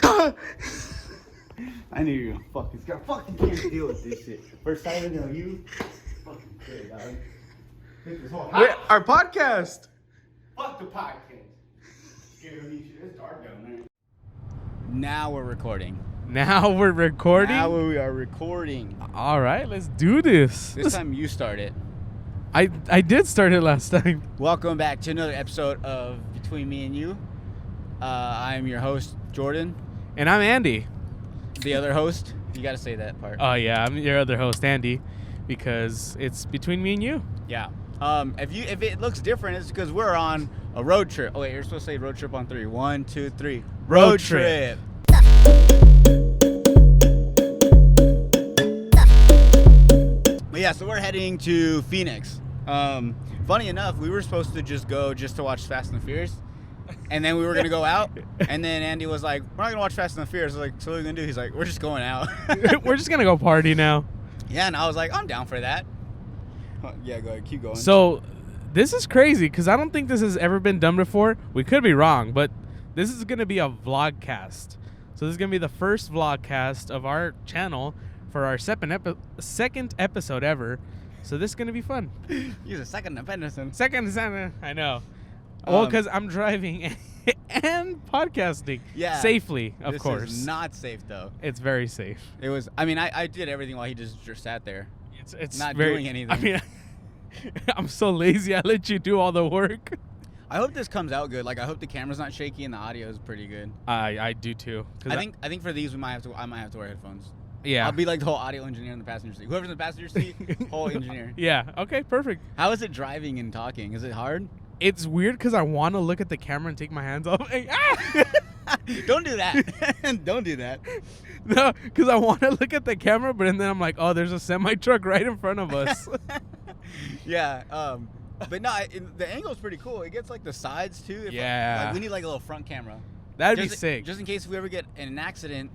I knew you were gonna fuck this guy. Fucking can't deal with this shit. First time I know you. Fucking shit, dog. Take this whole house. Our podcast. Fuck the podcast. Scared me shit. It's dark down there. Now we're recording. Now we're recording. Now we are recording. All right, let's do this. This time you start it. I did start it last time. Welcome back to another episode of Between Me and You. I'm your host, Jordan. And I'm Andy. The other host, you gotta say that part. Oh yeah, I'm your other host, Andy, because it's between me and you. Yeah. If it looks different, it's because we're on a road trip. Oh wait, you're supposed to say road trip on 3. 1, 2, 3. Road trip. But yeah, so we're heading to Phoenix. Funny enough, we were supposed to just go to watch Fast and the Furious. And then we were going to go out. And then Andy was like, we're not going to watch Fast and the Furious. I was like, so what are we going to do? He's like, we're just going out. We're just going to go party now. Yeah, and I was like, I'm down for that. Yeah, go ahead. Keep going. So this is crazy because I don't think this has ever been done before. We could be wrong, but this is going to be a vlogcast. So this is going to be the first vlogcast of our channel for our second episode ever. So this is going to be fun. Use a second episode. I know. Well, because I'm driving and podcasting. Yeah. Safely, of course. This is not safe, though. It's very safe. It was, I did everything while he just sat there. It's not very, doing anything. I mean, I'm so lazy. I let you do all the work. I hope this comes out good. Like, I hope the camera's not shaky and the audio is pretty good. I do too. I think for these I might have to wear headphones. Yeah. I'll be like the whole audio engineer in the passenger seat. Whoever's in the passenger seat, whole engineer. Yeah. Okay. Perfect. How is it driving and talking? Is it hard? It's weird because I want to look at the camera and take my hands off. Don't do that. Don't do that. No, because I want to look at the camera, but then I'm like, oh, there's a semi truck right in front of us. Yeah. But no, the angle's pretty cool. It gets like the sides too. Yeah. We need like a little front camera. That'd be sick. Just in case we ever get in an accident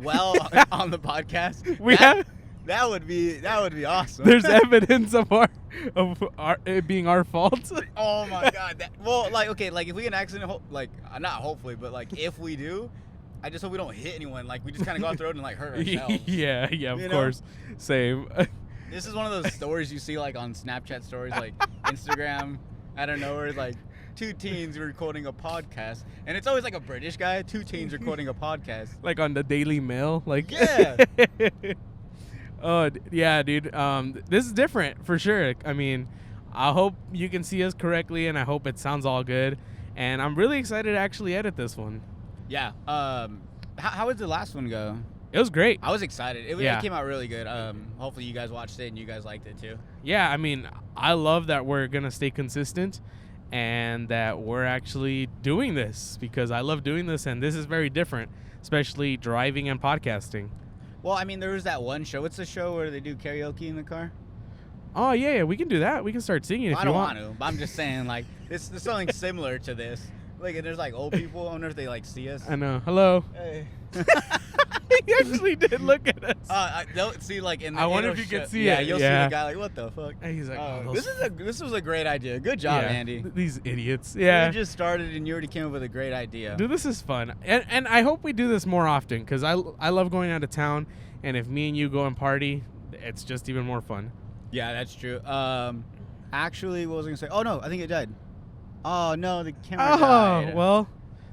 on the podcast. That would be awesome. There's evidence of it being our fault. Oh my god. If we get an accident, not hopefully, but like if we do, I just hope we don't hit anyone. Like we just kind of go off the road and like hurt ourselves. Yeah, of course. Same. This is one of those stories you see like on Snapchat stories, like Instagram. I don't know, where like 2 teens recording a podcast, and it's always like a British guy. 2 teens recording a podcast, like on the Daily Mail. Like yeah. Oh yeah, dude. This is different for sure. I mean, I hope you can see us correctly, and I hope it sounds all good. And I'm really excited to actually edit this one. Yeah. How did the last one go? It was great. I was excited. It came out really good. Hopefully you guys watched it and you guys liked it too. Yeah, I mean, I love that we're gonna stay consistent, and that we're actually doing this because I love doing this, and this is very different, especially driving and podcasting. Well, I mean, there was that one show. What's the show where they do karaoke in the car? Oh, yeah, we can do that. We can start singing if you want. I don't want to, but I'm just saying, like, there's something similar to this. Like, and there's, like, old people. I wonder if they, like, see us. I know. Hello. Hey. He actually did look at us. I don't see, like, in the I wonder if you could see it. Yeah, you'll see the guy, like, what the fuck? And he's like, this was a great idea. Good job, Andy. These idiots. Yeah. You just started and you already came up with a great idea. Dude, this is fun. And I hope we do this more often because I love going out of town. And if me and you go and party, it's just even more fun. Yeah, that's true. Actually, what was I going to say? Oh, no, I think it died. Oh, no, the camera died. Oh, well,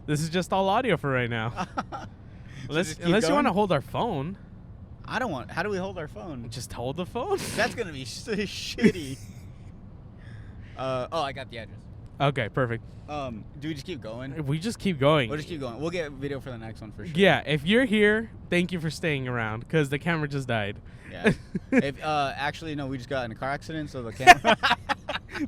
this is just all audio for right now. Unless you want to hold our phone. I don't want. How do we hold our phone? Just hold the phone. That's going to be so shitty. I got the address. Okay, perfect. Do we just keep going? We just keep going. We'll just keep going. We'll get video for the next one for sure. Yeah, if you're here, thank you for staying around because the camera just died. Yeah. Actually, no, we just got in a car accident, so the camera.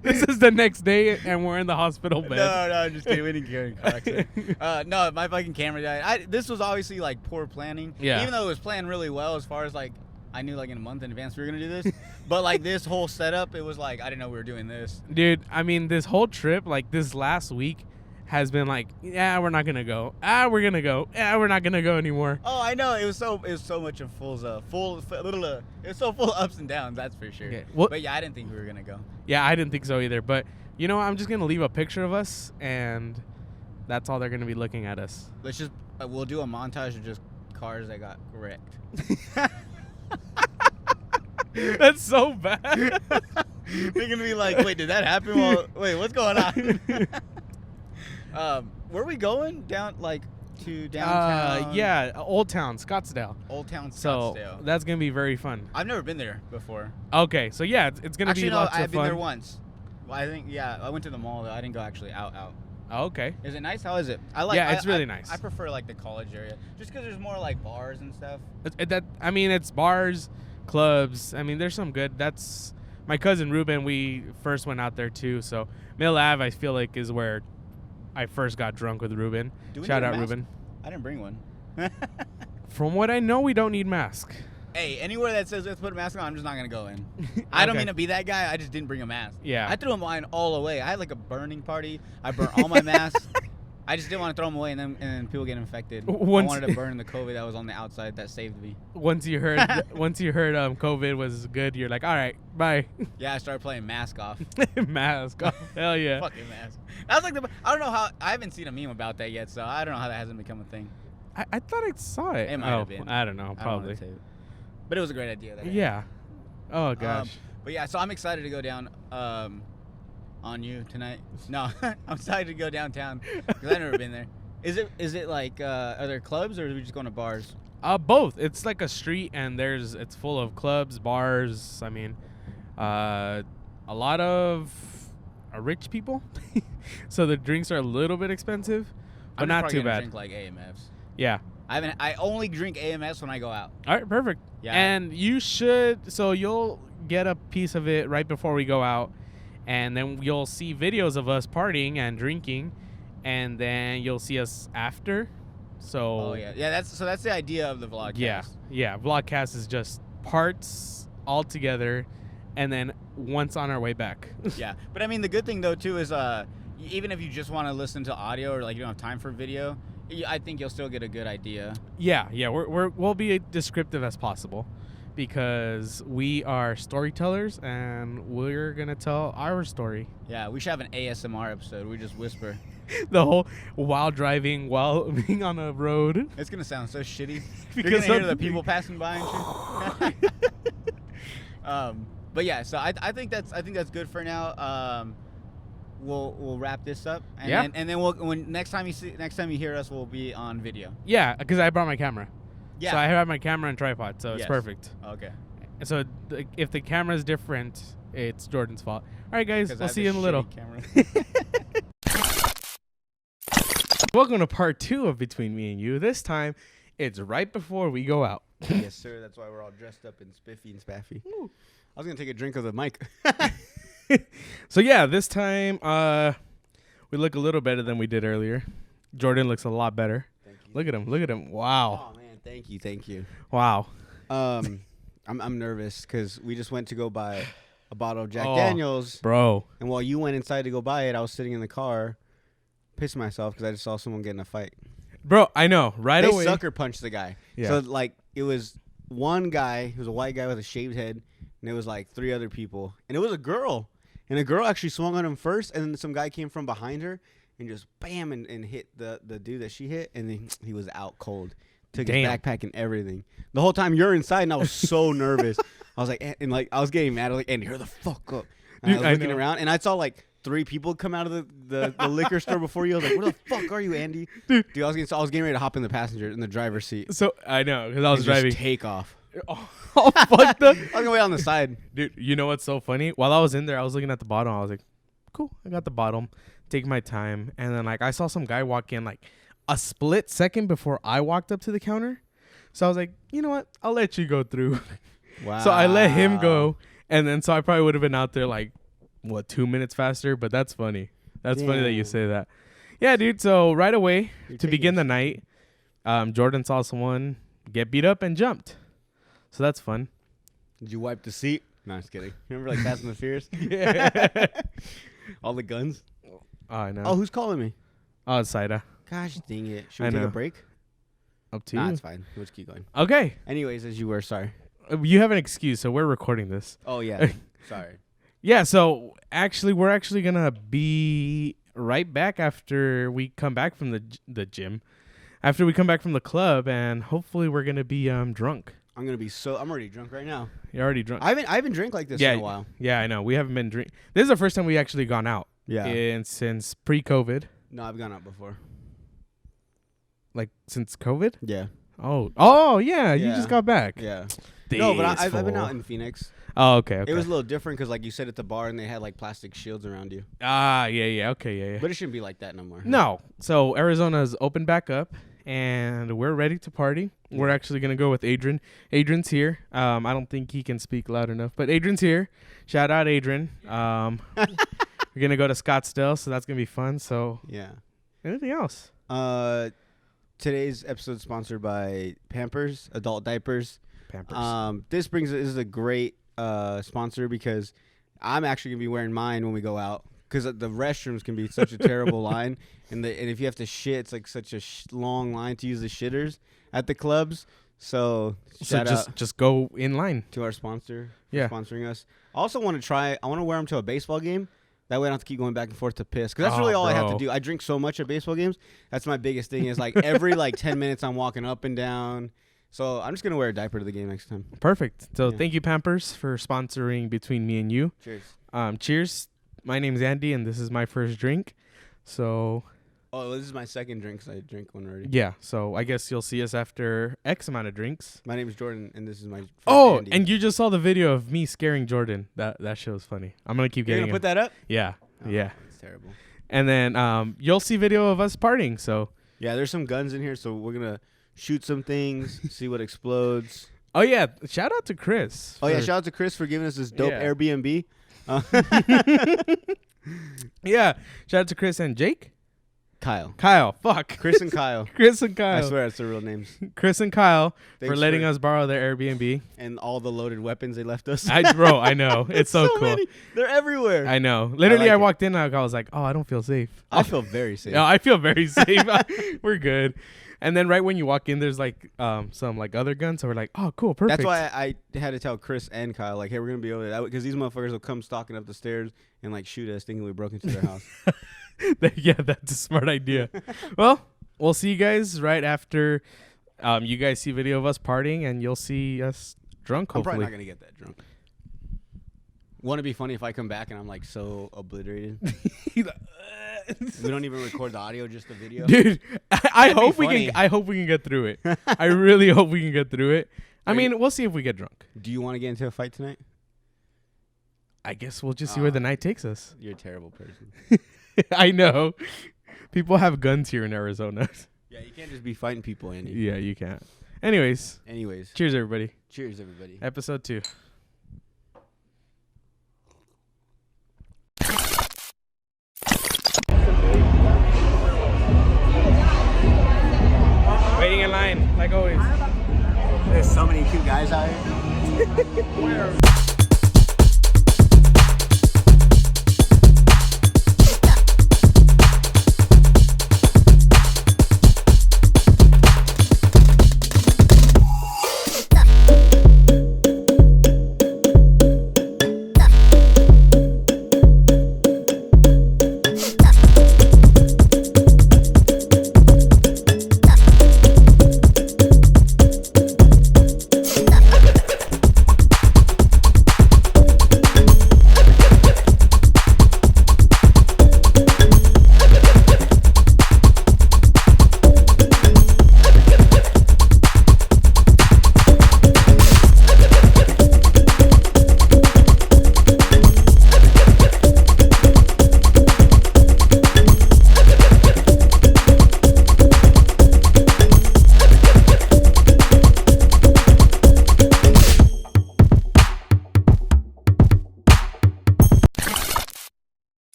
This is the next day, and we're in the hospital bed. No, I'm just kidding. We didn't get in a car accident. No, my fucking camera died. This was obviously like poor planning. Yeah. Even though it was planned really well, as far as like I knew like in a month in advance we were gonna do this, but like this whole setup, it was like I didn't know we were doing this. Dude, I mean, this whole trip, like this last week, has been like, yeah, we're not gonna go. We're gonna go. We're not gonna go anymore. Oh, I know. It was so much of it was so full of ups and downs. That's for sure. Okay. Well, but yeah, I didn't think we were gonna go. Yeah, I didn't think so either. But you know, I'm just gonna leave a picture of us, and That's all they're gonna be looking at us. Let's just we'll do a montage of just cars that got wrecked. That's so bad. They're gonna be like, wait, did that happen? Well, wait, what's going on? Where are we going? Down to downtown? Yeah, Old Town, Scottsdale. Old Town So Scottsdale. that's gonna be very fun. I've never been there before. Okay, so yeah, it's gonna Actually, be no, lots of I've been fun. there once. Well, I think I went to the mall though. I didn't go actually out. Oh, okay. Is it nice? How is it? It's really nice. I prefer like the college area, just because there's more like bars and stuff. It's bars, clubs. I mean, there's some good. That's my cousin Ruben. We first went out there too. So Mill Ave, I feel like, is where I first got drunk with Ruben. Shout out Ruben. I didn't bring one. From what I know, we don't need mask. Hey, anywhere that says let's put a mask on, I'm just not gonna go in. I don't Okay. mean to be that guy. I just didn't bring a mask. Yeah. I threw mine all away. I had like a burning party. I burnt all my masks. I just didn't want to throw them away, and then people get infected. I wanted to burn the COVID that was on the outside. That saved me. Once you heard COVID was good, you're like, all right, bye. Yeah, I started playing Mask Off. Mask off. Hell yeah. Fucking mask. That was like I don't know how. I haven't seen a meme about that yet, so I don't know how that hasn't become a thing. I thought I saw it. It might have been. I don't know. I don't Probably. wanna say it. But it was a great idea. Yeah. Oh gosh. But yeah, so I'm excited to go down on you tonight. No, I'm excited to go downtown because I've never been there. Is it like are there clubs or are we just going to bars? Both. It's like a street and it's full of clubs, bars. I mean, a lot of rich people, so the drinks are a little bit expensive, but I'm not probably too gonna bad. Drink like AMFs. Yeah. I only drink AMS when I go out. All right, perfect. Yeah. And you should, so you'll get a piece of it right before we go out, and then you'll see videos of us partying and drinking, and then you'll see us after. So. Oh yeah, that's the idea of the vlogcast. Yeah. Vlogcast is just parts all together, and then once on our way back. Yeah, but I mean the good thing though too is even if you just want to listen to audio or like you don't have time for video, I think you'll still get a good idea. Yeah. We'll be as descriptive as possible, because we are storytellers and we're gonna tell our story. Yeah, we should have an ASMR episode. We just whisper. The whole while driving, while being on a road. It's gonna sound so shitty. Because You're gonna hear the people passing by and shit. But yeah, so I think that's good for now. We'll wrap this up, and then next time you hear us, we'll be on video. Yeah, because I brought my camera. Yeah. So I have my camera and tripod, so it's Yes. perfect. Okay. And so if the camera is different, it's Jordan's fault. All right, guys, 'Cause I we'll have see you in a this little. shitty camera. Welcome to part 2 of Between Me and You. This time, it's right before we go out. Yes, sir. That's why we're all dressed up in spiffy and spaffy. Ooh. I was gonna take a drink of the mic. So yeah, this time we look a little better than we did earlier. Jordan looks a lot better. Thank you. Look at him. Wow. Oh man, thank you. Wow. I'm nervous because we just went to go buy a bottle of Jack Oh. Daniels, Bro. and while you went inside to go buy it, I was sitting in the car, pissing myself because I just saw someone get in a fight. Bro, I know. Right They away. sucker punched the guy. Yeah. So like it was one guy, he was a white guy with a shaved head, and it was like 3 other people, and it was a girl, and a girl actually swung on him first, and then some guy came from behind her and just bam and hit the dude that she hit, and then he was out cold. Took his Damn. backpack and everything. The whole time you're inside, and I was so nervous. I was like, and like I was getting mad. I was like, Andy, hurry the fuck up. And Dude, I I was looking know. around, and I saw like 3 people come out of the liquor store before you. I was like, where the fuck are you, Andy? Dude, I was getting ready to hop in the passenger in the driver's seat. So I know, because I was and just driving. take off. Oh, fuck the. I was gonna wait on the side. Dude, you know what's so funny? While I was in there, I was looking at the bottom. I was like, cool, I got the bottom. Take my time. And then like I saw some guy walk in like a split second before I walked up to the counter. So I was like, you know what? I'll let you go through. Wow. So I let him go. And then so I probably would have been out there like, 2 minutes faster? But that's funny. That's funny that you Damn. say that. Yeah, dude. So right away, You're to taking begin it. the night, Jordan saw someone get beat up and jumped. So that's fun. Did you wipe the seat? No, just kidding. Remember like Fast and the Furious? Yeah. All the guns. Oh, I know. Oh, who's calling me? Oh, it's Saida. Gosh dang it. Should I we take know. a break? Up to Nah, you. it's fine. We'll just keep going. Okay. Anyways, as you were, sorry. You have an excuse, so we're recording this. Oh yeah. Sorry. Yeah, so actually, we're actually going to be right back after we come back from the gym, after we come back from the club, and hopefully we're gonna be drunk. I'm already drunk right now. You're already drunk. I haven't drank like this in a while. Yeah, I know. We haven't been drink. This is the first time we actually gone out. Yeah. And since pre-COVID. No, I've gone out before. Like since COVID? Yeah. Oh yeah. You just got back. Yeah. No, but I've been out Tasteful. in Phoenix. Oh, okay. It was a little different because, like you said, at the bar and they had like plastic shields around you. Yeah. Okay, yeah. But it shouldn't be like that no more. No. So Arizona's open back up, and we're ready to party. We're actually gonna go with Adrian. Adrian's here. I don't think he can speak loud enough, but Adrian's here. Shout out Adrian. We're gonna go to Scottsdale, so that's gonna be fun. So Yeah. anything else? Today's episode is sponsored by Pampers, adult diapers. Pampers. This is a great sponsor because I'm actually gonna be wearing mine when we go out because the restrooms can be such a terrible line, and if you have to shit, it's like such a long line to use the shitters at the clubs. So shout out just go in line to our sponsor for Yeah. sponsoring us. I also want to wear them to a baseball game. That way I don't have to keep going back and forth to piss. Because that's really all I have to do. I drink so much at baseball games. That's my biggest thing is like every 10 minutes I'm walking up and down. So I'm just going to wear a diaper to the game next time. Perfect. So Yeah. thank you, Pampers, for sponsoring between me and you. Cheers. Cheers. My name's Andy, and this is my first drink. So Oh, this is my second drink because I drank one already. yeah. So I guess you'll see us after X amount of drinks. My name is Jordan, and this is my friend Andy. And you just saw the video of me scaring Jordan. That show's funny. I'm gonna keep You're getting going to put that up? Yeah. Oh, Yeah. It's terrible. And then you'll see video of us partying. So Yeah, there's some guns in here, so we're going to shoot some things, see what explodes. oh yeah, shout out to Chris. Oh, yeah, for- shout out to Chris for giving us this dope Yeah. Airbnb. yeah, shout out to Chris and Jake. Kyle. Fuck. Chris and Kyle. Chris and Kyle. I swear that's their real names. Chris and Kyle for Thanks letting us borrow their Airbnb. And all the loaded weapons they left us. I know. It's so cool. Many. They're everywhere. I know. Literally, like I it. walked in and I was like, oh, I don't feel safe. I feel very safe. Yeah, I feel very safe. We're good. And then right when you walk in, there's some other guns. So we're like, oh, cool, perfect. That's why I had to tell Chris and Kyle, like, hey, we're going to be over there. Because these motherfuckers will come stalking up the stairs and, shoot us thinking we broke into their house. Yeah, that's a smart idea. Well, we'll see you guys right after you guys see video of us partying, and you'll see us drunk, I'm hopefully. probably not going to get that drunk. Want to be funny if I come back and I'm, so obliterated? We don't even record the audio, just the video? Dude, I That'd be hope we funny. can. I hope we can get through it. I really hope we can get through it. I Are you- mean, we'll see if we get drunk. Do you want to get into a fight tonight? I guess we'll just see where the night takes us. You're a terrible person. I know. People have guns here in Arizona. Yeah, you can't just be fighting people, Andy. Yeah, you can't. Anyways, Anyways, cheers, everybody. cheers, everybody. Episode 2. Waiting in line, like always. There's so many cute guys out here.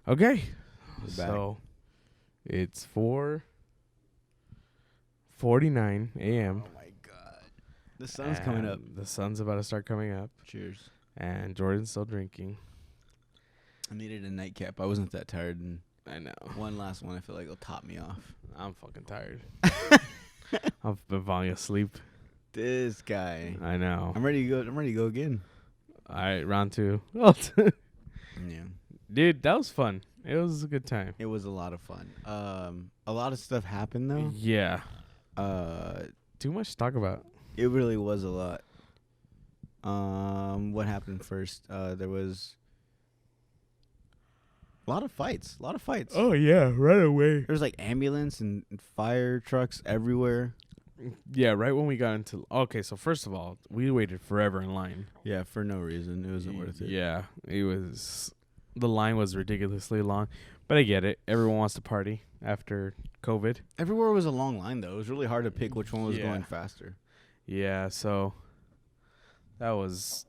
Okay. We're back. So it's 4:49 a.m. Oh my god. The sun's coming up. The sun's about to start coming up, Cheers. and Jordan's still drinking. I needed a nightcap. I wasn't that tired, and I know. one last one I feel like will top me off. I'm fucking tired. I've been falling asleep. This guy. I know. I'm ready to go. I'm ready to go again. All right, round 2. Yeah. Dude, that was fun. It was a good time. It was a lot of fun. A lot of stuff happened though. Yeah. Uh, Too much to talk about. it really was a lot. What happened first? There was a lot of fights. Oh yeah, right away. There was like ambulance and fire trucks everywhere. Yeah, right when we got into. Okay, so first of all, we waited forever in line. Yeah, for no reason. It wasn't worth it. Yeah, it was. The line was ridiculously long, but I get it. Everyone wants to party after COVID. Everywhere was a long line though. It was really hard to pick which one was Yeah. going faster. Yeah, so that was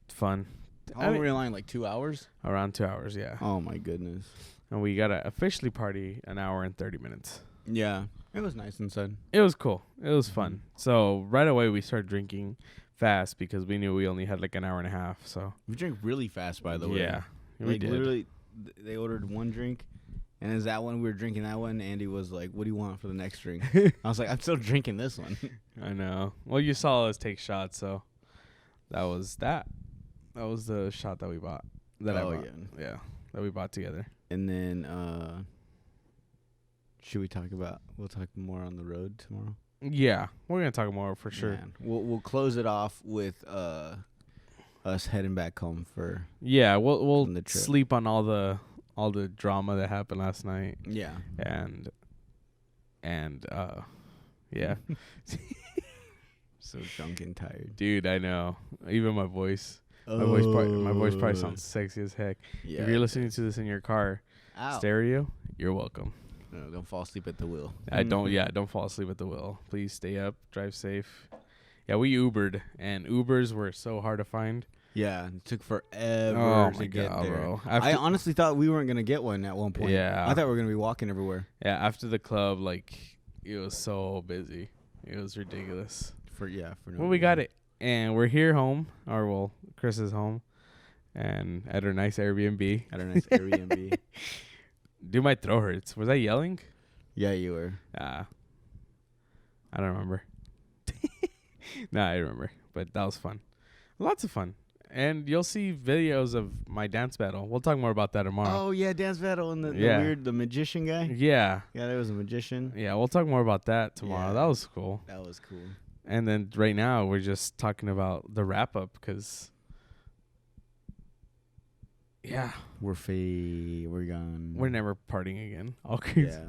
fun. How long were we in line? Like 2 hours? Around 2 hours, yeah. Oh my goodness. And we got to officially party an hour and 30 minutes. Yeah, it was nice inside. It was cool. It was fun. So right away we started drinking fast because we knew we only had like an hour and a half. So We drank really fast, by the way. yeah, we Like did. literally, they ordered one drink, and as that one we were drinking that one, Andy was like, "What do you want for the next drink?" I was like, "I'm still drinking this one." I know. Well, you saw us take shots, so that was that. That was the shot that we bought. That I Oh, bought. Yeah, that we bought together. And then, should we talk about? We'll talk more on the road tomorrow. Yeah, we're gonna talk more for sure. Man, we'll close it off with us heading back home for Yeah, we'll From the trip. sleep on all the drama that happened last night, yeah. and yeah, So drunk and tired. dude, I know. Even my voice, my voice probably sounds sexy as heck. Yeah. If you're listening to this in your car Ow. stereo, you're welcome. No, don't fall asleep at the wheel. Don't fall asleep at the wheel. Please stay up, drive safe. Yeah, we Ubered, and Ubers were so hard to find. Yeah, it took forever Oh to my get God, there. bro. I honestly thought we weren't gonna get one at one point. Yeah. I thought we were gonna be walking everywhere. Yeah, after the club, like, it was so busy. It was ridiculous. For no Well, we got reason. it, and we're here home, or well, Chris is home, and at our nice Airbnb. At our nice Airbnb. Dude, my throat hurts. Was I yelling? Yeah, you were. I don't remember. Nah, I remember, but that was fun. Lots of fun. And you'll see videos of my dance battle. We'll talk more about that tomorrow. Oh yeah, dance battle and Yeah. the magician guy. Yeah. Yeah, there was a magician. Yeah, we'll talk more about that tomorrow. Yeah. That was cool. That was cool. And then right now we're just talking about the wrap up because, yeah, We're gone. we're never partying again. Okay. Yeah.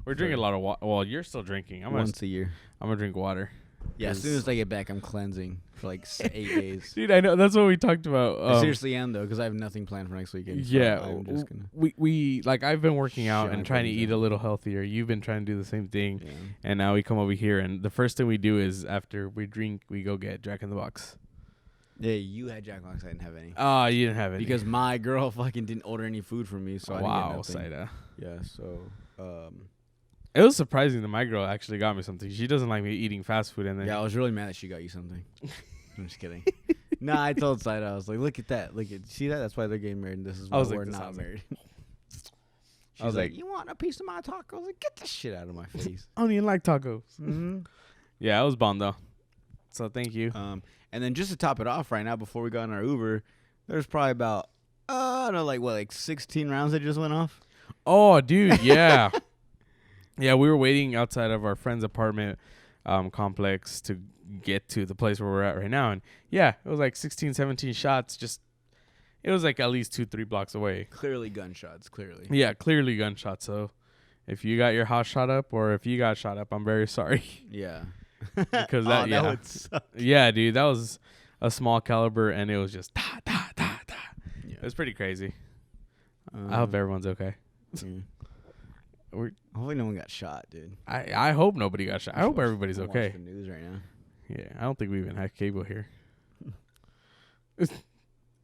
We're drinking a lot of water. Well, you're still drinking. Once a year. I'm gonna drink water. Yeah, as soon as I get back, I'm cleansing for like 8 days. Dude, I know that's what we talked about. I seriously am though, because I have nothing planned for next weekend. So Yeah, I'm just gonna. we like I've been working out Shut and my trying to brains eat a out. little healthier. You've been trying to do the same thing, Yeah. and now we come over here, and the first thing we do is after we drink, we go get Jack in the Box. Yeah, you had Jack Box. I didn't have any. Oh, you didn't have it Because my girl fucking didn't order any food for me, so I didn't wow, get nothing. Saida. Yeah, so It was surprising that my girl actually got me something. She doesn't like me eating fast food, and then yeah, I was really mad that she got you something. I'm just kidding. Nah, I told Saida, I was like, look at that, see that? That's why they're getting married. And this is why was like, we're this not sounds like- married. She's I was like, you want a piece of my taco? I was like, get the shit out of my face. I don't even like tacos. Mm-hmm. Yeah, I was bomb though. So thank you. And then just to top it off, right now before we got in our Uber, there's probably about I don't know, like 16 rounds that just went off. Oh, dude, yeah. Yeah, we were waiting outside of our friend's apartment complex to get to the place where we're at right now. And yeah, it was like 16, 17 shots. Just, it was like at least 2-3 blocks away. Clearly gunshots, clearly. Yeah, clearly gunshots. So if you got your house shot up or if you got shot up, I'm very sorry. Yeah. Because that, yeah. would suck. Yeah, dude, that was a small caliber and it was just da, da, da, da. Yeah. It was pretty crazy. I hope everyone's okay. Yeah. We're- Hopefully no one got shot, dude. I hope nobody got shot. I hope everybody's I'm okay. watching the news right now. Yeah, I don't think we even have cable here.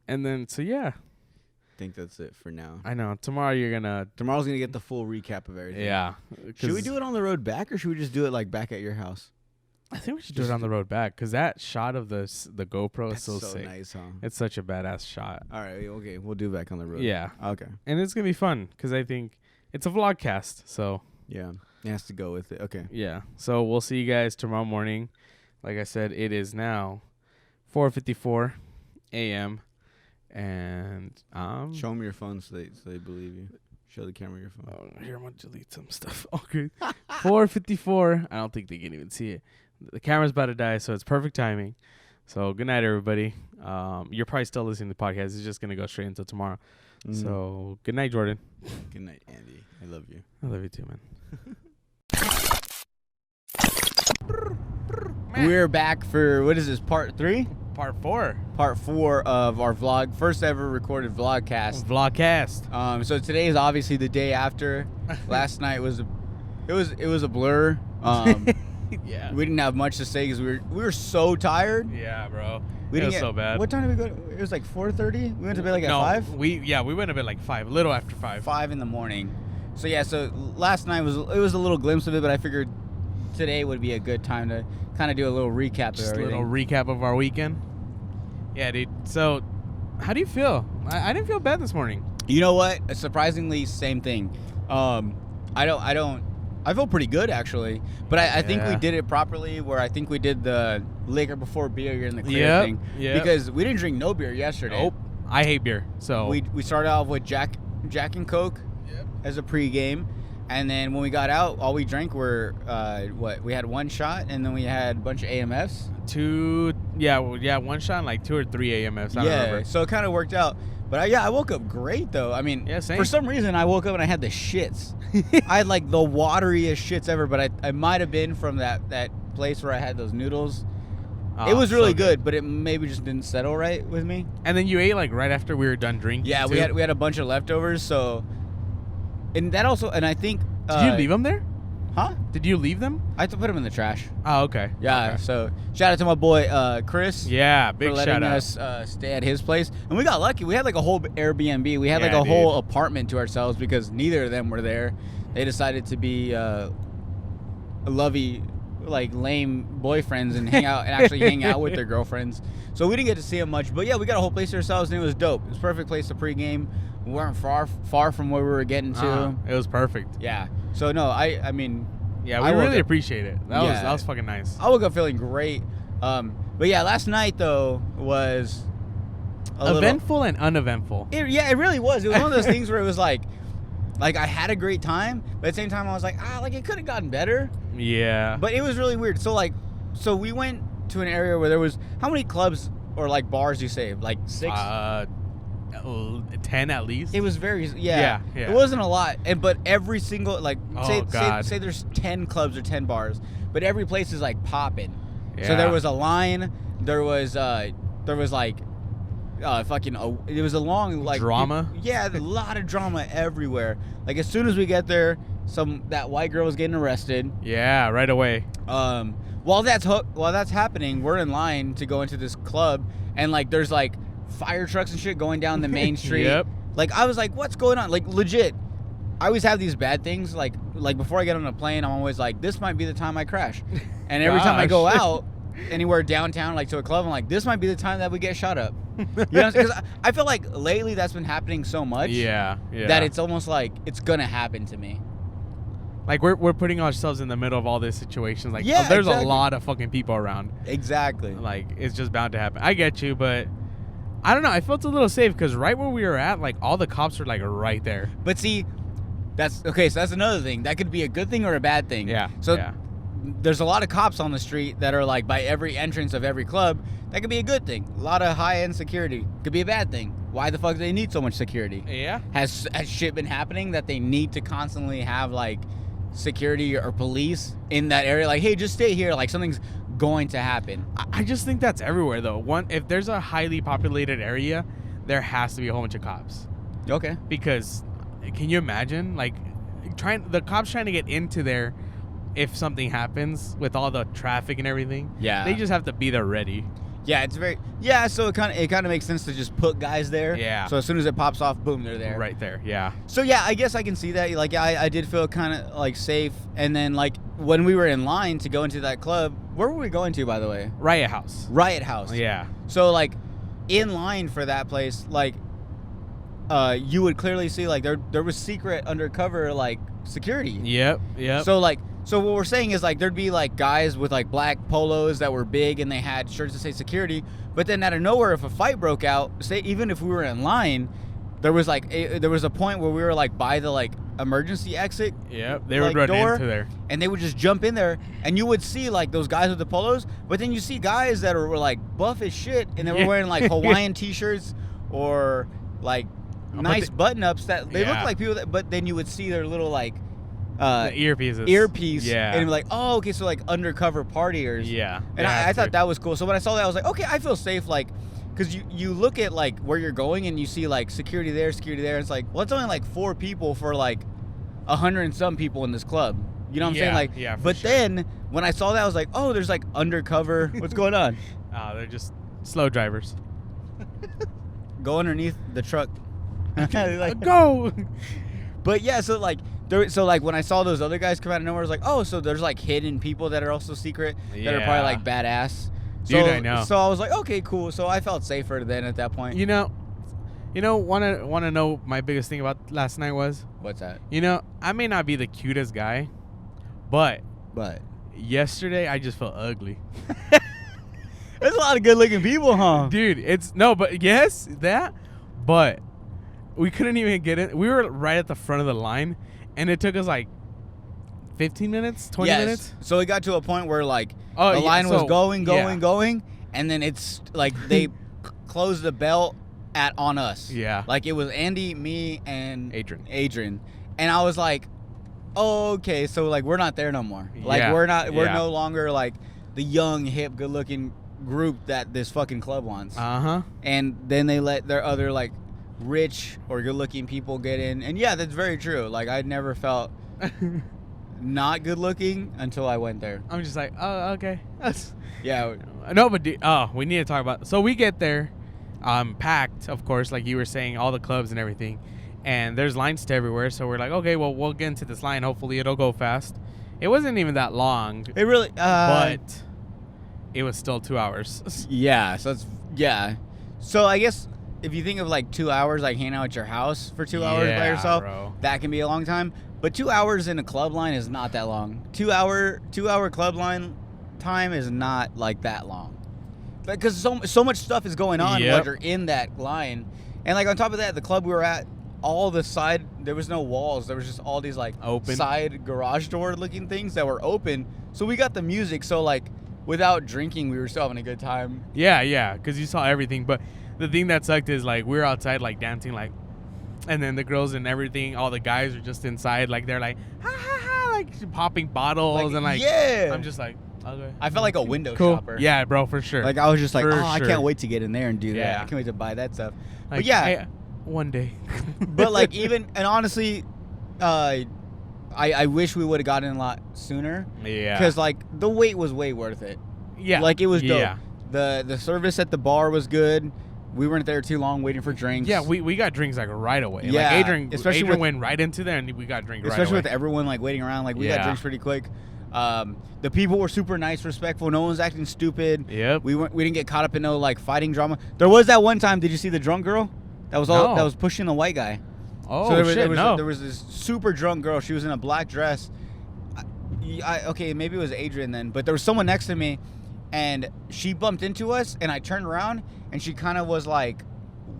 And then, so yeah, I think that's it for now. I know. Tomorrow you're gonna, Tomorrow's gonna get the full recap of everything. yeah. Should we do it on the road back, or should we just do it like back at your house? I think we should do it on the road back because that shot of the GoPro That's is so sick. nice, huh? It's such a badass shot. All right, okay, we'll do back on the road. Yeah, Okay. and it's gonna be fun because I think it's a vlogcast. So Yeah, it has to go with it. Okay. yeah, so we'll see you guys tomorrow morning. Like I said, it is now 4:54 a.m. and Show them your phone so they believe you. Show the camera your phone. Oh, here, I'm going to delete some stuff. Okay. 4:54. I don't think they can even see it. The camera's about to die, so it's perfect timing. So good night, everybody. You're probably still listening to the podcast. It's just going to go straight until tomorrow. So good night, Jordan. Good night, Andy. I love you. I love you too, man. We're back for, what is this, part 3? Part 4. Part 4 of our vlog, first ever recorded vlogcast. Vlogcast. So today is obviously the day after. Last night was a blur. Yeah. We didn't have much to say because we were so tired. Yeah, bro. It was so bad. What time did we go? It was like 4:30. We went to bed like at 5. We went to bed like 5, a little after 5. 5 in the morning. So yeah, so last night was a little glimpse of it, but I figured today would be a good time to kind of do a little recap Just of a everything. little recap of our weekend. Yeah, dude. So, how do you feel? I didn't feel bad this morning. You know what? Surprisingly, same thing. I feel pretty good actually, but I think we Yeah. did it properly. Where I think we did the liquor before beer in the clear Yep, thing. yep. Because we didn't drink no beer yesterday. Nope. I hate beer. So We started off with Jack and Coke as a pregame, and then when we got out, all we drank were we had one shot, and then we had a bunch of AMFs. one shot and like 2 or 3 AMFs. I don't remember. So it kind of worked out. But I woke up great though. I mean, Yeah, same. for some reason I woke up and I had the shits. I had like the wateriest shits ever. But I might have been from that place where I had those noodles. Oh, It was really so good, but it maybe just didn't settle right with me. And then you ate like right after we were done drinking. Yeah, we too. had a bunch of leftovers. So, and that also, and I think. Did you leave them there? Huh? Did you leave them? I had to put them in the trash. Oh, okay. Yeah. Okay. So shout out to my boy Chris. Yeah, For big letting shout out. us stay at his place, and we got lucky. We had like a whole Airbnb. We had like Yeah, a whole dude. apartment to ourselves because neither of them were there. They decided to be lovey, like lame boyfriends and hang out and actually hang out with their girlfriends. So we didn't get to see them much, but yeah, we got a whole place to ourselves, and it was dope. It was a perfect place to pregame. We weren't far from where we were getting to. It was perfect. Yeah. So no, I mean, Yeah, I we woke really up- appreciate it. That was fucking nice. I woke up feeling great. But yeah, last night though was a little- Eventful and uneventful. It really was. It was one of those things where it was like I had a great time, but at the same time I was like, it could have gotten better. Yeah. But it was really weird. So we went to an area where there was, how many clubs or like bars do you say? Like 6? 10 at least. It was very, Yeah. It wasn't a lot. But every single, like, Oh, God. say there's 10 clubs or 10 bars, but every place is like popping. So Yeah. there was a line, there was like, it was a long like Drama? Yeah, a lot of drama everywhere. Like as soon as we get there, that white girl was getting arrested. Yeah, right away. While that's happening, we're in line to go into this club, and like there's like fire trucks and shit going down the main street. Yep. Like I was like, what's going on? Like legit. I always have these bad things. Like before I get on a plane, I'm always like, this might be the time I crash. And every time I go Gosh. out anywhere downtown, like to a club, I'm like, this might be the time that we get shot up. You know, because I feel like lately that's been happening so much. Yeah. That it's almost like it's gonna happen to me. Like we're putting ourselves in the middle of all these situations. Like Yeah, there's exactly. a lot of fucking people around. Exactly. Like it's just bound to happen. I get you, but I don't know. I felt a little safe because right where we were at, like all the cops are like right there. But see, that's okay. So that's another thing. That could be a good thing or a bad thing. Yeah. So yeah. there's a lot of cops on the street that are like by every entrance of every club. That could be a good thing. A lot of high-end security. Could be a bad thing. Why the fuck do they need so much security? Yeah. Has shit been happening that they need to constantly have like security or police in that area? Like, hey, just stay here. Like something's going to happen. I just think that's everywhere though. If there's a highly populated area, there has to be a whole bunch of cops. Okay. Because can you imagine like the cops trying to get into there if something happens with all the traffic and everything? Yeah. They just have to be there ready. Yeah, so it kind of makes sense to just put guys there. Yeah. So as soon as it pops off, boom, they're there. Right there. Yeah. So yeah, I guess I can see that. Like I did feel kind of like safe. And then like when we were in line to go into that club, where were we going to, by the way? Riot House. Riot House. Yeah. So like in line for that place, like you would clearly see like there was secret undercover like security. Yep. So what we're saying is like there'd be like guys with like black polos that were big and they had shirts that say security, but then out of nowhere if a fight broke out, say even if we were in line, there was like there was a point where we were like by the like emergency exit. Yep, they like, would run door, into there. and they would just jump in there, and you would see like those guys with the polos, but then you see guys that were like buff as shit, and they were wearing like Hawaiian t-shirts or like nice button-ups that they look like people that, but then you would see their little like the earpieces. Earpiece. Yeah. And be like, oh, okay, so like undercover partiers. Yeah. And I thought that was cool. So when I saw that, I was like, okay, I feel safe. Like, because you look at like where you're going and you see like security there. And it's like, well, it's only like 4 people for like 100 and some people in this club. You know what I'm saying? Like, yeah. But then when I saw that, I was like, oh, there's like undercover. What's going on? They're just slow drivers. Go underneath the truck. Like, go. But yeah, so like when I saw those other guys come out of nowhere, I was like, oh, so there's like hidden people that are also secret that are probably like badass. So, Dude, I know. So I was like, okay, cool. So I felt safer then at that point. You know, wanna know my biggest thing about last night was? What's that? You know, I may not be the cutest guy, but yesterday I just felt ugly. There's a lot of good-looking people, huh? Dude, but we couldn't even get in. We were right at the front of the line, and it took us like 15 minutes, 20 minutes. So it got to a point where like the line was going, and then it's like they closed the belt on us. Yeah. Like it was Andy, me, and Adrian. And I was like, oh, okay, so like we're not there no more. Like we're no longer like the young, hip, good-looking group that this fucking club wants. And then they let their other like rich or good-looking people get in, and yeah, that's very true. Like I never felt not good-looking until I went there. I'm just like, oh, okay. Yeah. No, but we need to talk about. So we get there, packed, of course, like you were saying, all the clubs and everything, and there's lines to everywhere. So we're like, okay, well, we'll get into this line. Hopefully, it'll go fast. It wasn't even that long. It really, but it was still 2 hours. Yeah. So I guess if you think of like 2 hours, like hanging out at your house for 2 hours by yourself, that can be a long time. But 2 hours in a club line is not that long. 2 hour club line time is not like that long, because so much stuff is going on while you're in that line. And like on top of that, the club we were at, all the side, there was no walls. There was just all these like open side garage door looking things that were open. So we got the music. So like without drinking, we were still having a good time. Yeah, because you saw everything. But the thing that sucked is like we were outside like dancing like, and then the girls and everything, all the guys are just inside like they're like ha ha ha, like popping bottles and like I'm just like, okay. I felt like a window shopper. Yeah, bro, for sure. Like I was just like, I can't wait to get in there and do that. I can't wait to buy that stuff. Like, but yeah, one day. But like even, and honestly, I wish we would have gotten in a lot sooner. Yeah. Because like the wait was way worth it. Yeah. Like it was dope. Yeah. The service at the bar was good. We weren't there too long waiting for drinks. Yeah, we got drinks like right away. Yeah, like Adrian with, went right into there and we got drinks right away. Especially with everyone like waiting around, like we got drinks pretty quick. The people were super nice, respectful. No one was acting stupid. Yep. We didn't get caught up in no like fighting drama. There was that one time. Did you see the drunk girl? That was pushing the white guy. Oh, so there was this super drunk girl. She was in a black dress. Okay, maybe it was Adrian then, but there was someone next to me, and she bumped into us, and I turned around, and she kind of was like,